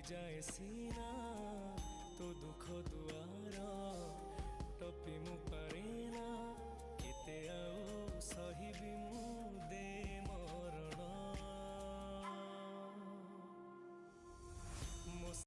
जाए सीना तो दुख दुआर टपी मु पारेना केते आउ सहिबी मु